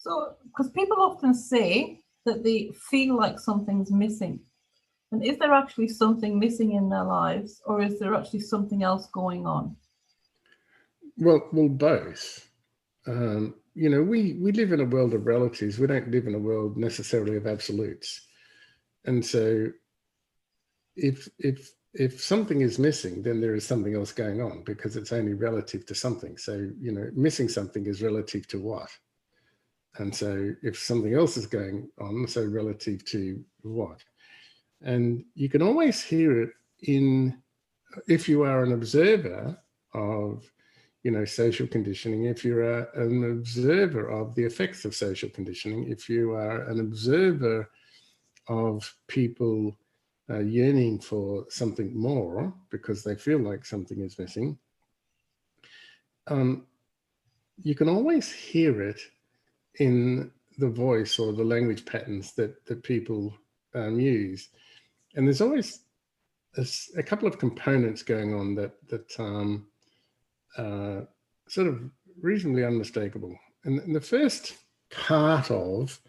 So, because people often say that they feel like something's missing. And is there actually something missing in their lives, or is there actually something else going on? Well, both. You know, we live in a world of relatives. We don't live in a world necessarily of absolutes. And so if something is missing, then there is something else going on, because it's only relative to something. So, you know, missing something is relative to what? And so if something else is going on, so relative to what? And you can always hear it if you are an observer of, you know, social conditioning, if you're an observer of the effects of social conditioning, if you are an observer of people yearning for something more because they feel like something is missing, you can always hear it in the voice or the language patterns that people use. And there's always a couple of components going on that sort of reasonably unmistakable. And the first part of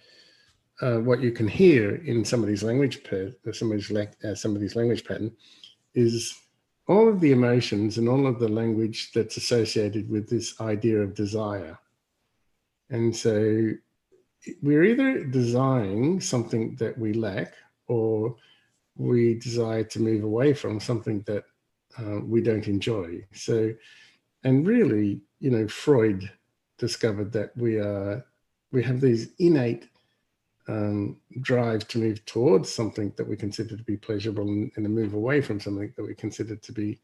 what you can hear in somebody's language pattern is all of the emotions and all of the language that's associated with this idea of desire. And so we're either desiring something that we lack, or we desire to move away from something that we don't enjoy. So, and really, you know, Freud discovered that we have these innate drive to move towards something that we consider to be pleasurable, and to move away from something that we consider to be,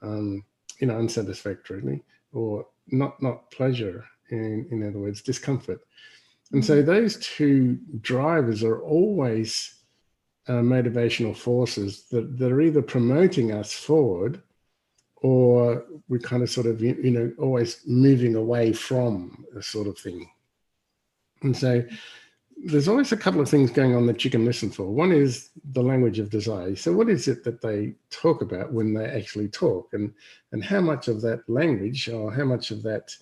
you know, unsatisfactory or not pleasure. In other words, discomfort. And so those two drivers are always motivational forces that are either promoting us forward, or we're kind of sort of, you know, always moving away from a sort of thing. And so there's always a couple of things going on that you can listen for. One is the language of desire. So what is it that they talk about when they actually talk, and how much of that language, or how much of that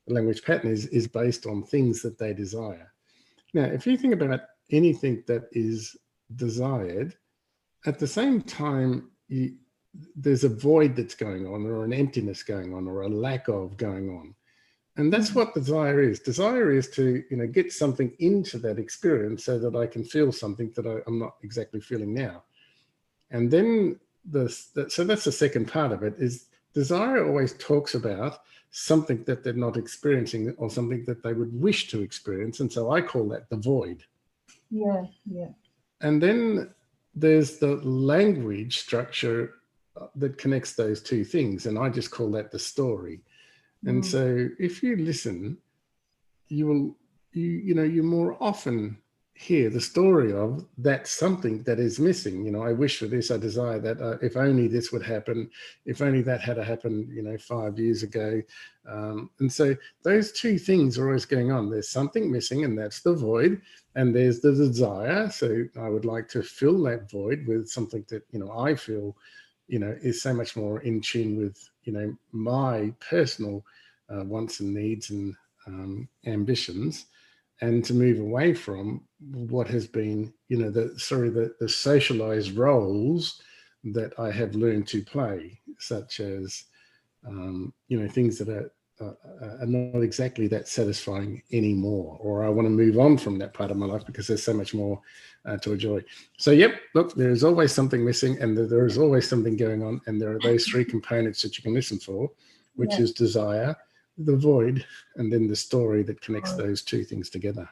language pattern is based on things that they desire. Now, if you think about anything that is desired, at the same time, there's a void that's going on, or an emptiness going on, or a lack of going on. And that's what desire is. Desire is to, you know, get something into that experience so that I can feel something that I'm not exactly feeling now. And then so that's the second part of it, is desire always talks about something that they're not experiencing, or something that they would wish to experience. And so I call that the void. Yeah. And then there's the language structure that connects those two things. And I just call that the story. And so if you listen, you more often hear the story of that something that is missing. You know, I wish for this, I desire that, if only this would happen, if only that had happened, you know, 5 years ago. And so those two things are always going on. There's something missing, and that's the void. And there's the desire. So I would like to fill that void with something that, you know, I feel, you know, is so much more in tune with, you know, my personal wants and needs and ambitions, and to move away from what has been, you know, the socialized roles that I have learned to play, such as, you know, things that are not exactly that satisfying anymore, or I want to move on from that part of my life because there's so much more to enjoy. So, yep, look, there's always something missing, and there is always something going on, and there are those three components that you can listen for, which is desire, the void, and then the story that connects those two things together.